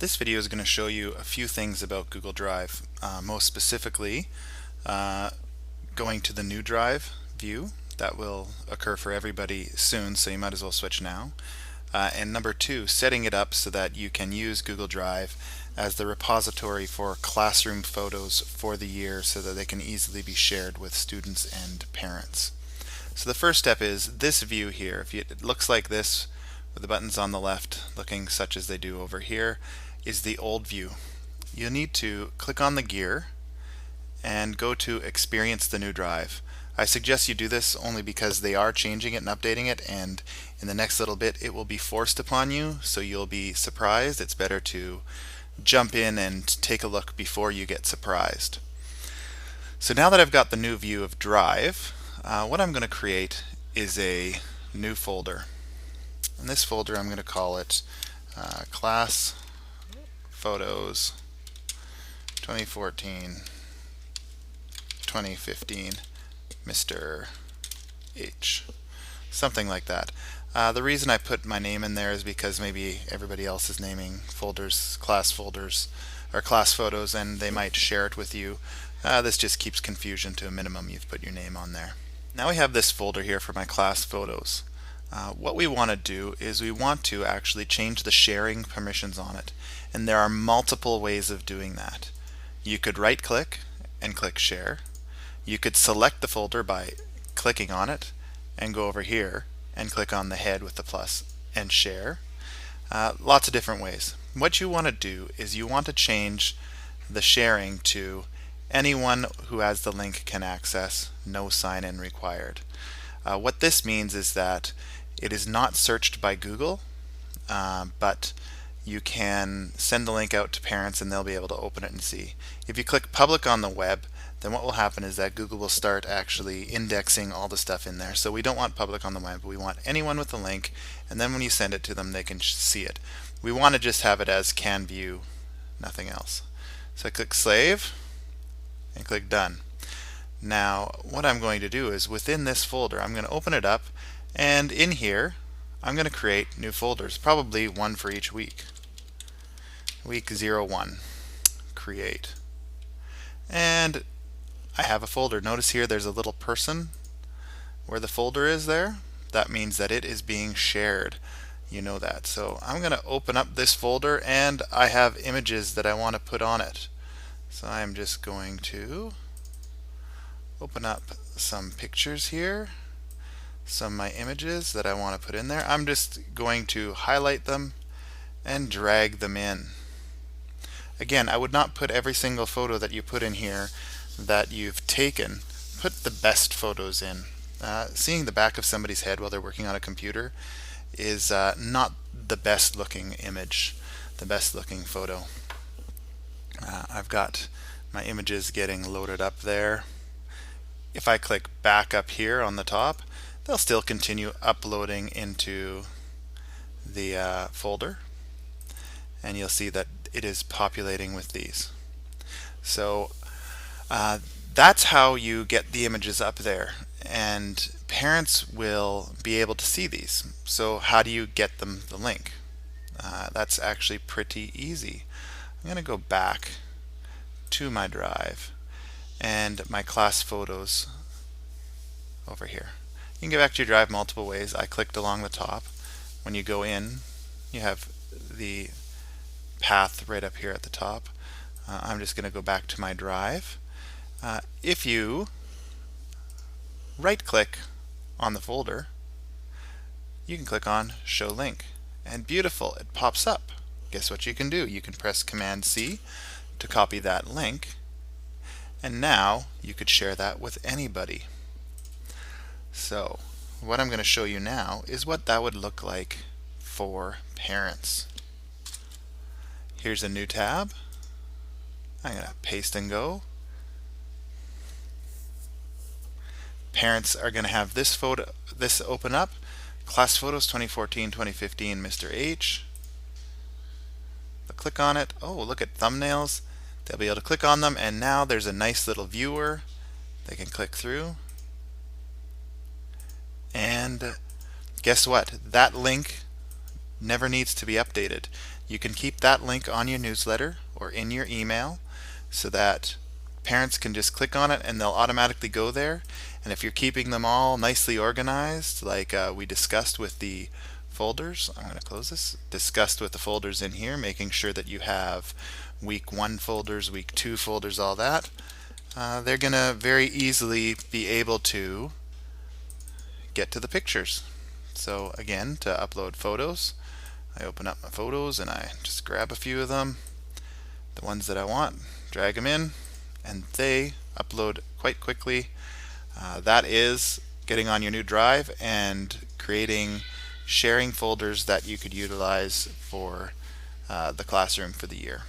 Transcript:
This video is going to show you a few things about Google Drive, most specifically going to the new Drive view. That will occur for everybody soon, so you might as well switch now. And number two, setting it up so that you can use Google Drive as the repository for classroom photos for the year so that they can easily be shared with students and parents. So the first step is this view here. It looks like this with the buttons on the left looking such as they do over here is the old view. You'll need to click on the gear and go to Experience the New Drive. I suggest you do this only because they are changing it and updating it, and in the next little bit it will be forced upon you, so you'll be surprised. It's better to jump in and take a look before you get surprised. So now that I've got the new view of Drive, what I'm going to create is a new folder. In this folder I'm going to call it Class Photos 2014-2015 Mr. H. Something like that. The reason I put my name in there is because maybe everybody else is naming folders, or class photos, and they might share it with you. This just keeps confusion to a minimum. You've put your name on there. Now we have this folder here for my class photos. What we want to do is we want to actually change the sharing permissions on it, and there are multiple ways of doing that. You could right click and click share. You could select the folder by clicking on it and go over here and click on the head with the plus and share. Lots of different ways. What you want to do is you want to change the sharing to anyone who has the link can access, no sign-in required. What this means is that it is not searched by Google, but you can send the link out to parents and they'll be able to open it and see. If you click public on the web, then what will happen is that Google will start actually indexing all the stuff in there. So we don't want public on the web, we want anyone with a link, and then when you send it to them they can see it. We want to just have it as can view, nothing else. So I click save and click done. Now what I'm going to do is within this folder I'm going to open it up, and in here I'm going to create new folders, probably one for each week. Week 01, create. And I have a folder. Notice here there's a little person where the folder is there. That means that it is being shared. You know that. So I'm going to open up this folder and I have images that I want to put on it. So I'm just going to open up some pictures here, some of my images that I want to put in there. I'm just going to highlight them and drag them in. Again, I would not put every single photo that you put in here that you've taken. Put the best photos in. Seeing the back of somebody's head while they're working on a computer is not the best looking image, the best looking photo. I've got my images getting loaded up there. If I click back up here on the top, they'll still continue uploading into the folder, and you'll see that it is populating with these. So that's how you get the images up there, and parents will be able to see these. So how do you get them the link? That's actually pretty easy. I'm going to go back to my drive and my class photos over here. You can get back to your drive multiple ways. I clicked along the top. When you go in, you have the path right up here at the top. I'm just going to go back to my drive. If you right click on the folder, you can click on show link, and beautiful, it pops up. Guess what you can do? You can press Command C to copy that link, and now you could share that with anybody. So what I'm going to show you now is what that would look like for parents. Here's a new tab. I'm going to paste and go. Parents are going to have this open up, Class Photos 2014-2015 Mr. H. They'll click on it. Oh, look at thumbnails. They'll be able to click on them, and now there's a nice little viewer they can click through. And guess what? That link never needs to be updated. You can keep that link on your newsletter or in your email so that parents can just click on it and they'll automatically go there. And if you're keeping them all nicely organized, like we discussed with the folders, I'm going to close this, discussed with the folders in here, making sure that you have week 1 folders, week 2 folders, all that, they're going to very easily be able to get to the pictures. So again, to upload photos, I open up my photos and I just grab a few of them, the ones that I want, drag them in, and they upload quite quickly. That is getting on your new drive and creating sharing folders that you could utilize for the classroom for the year.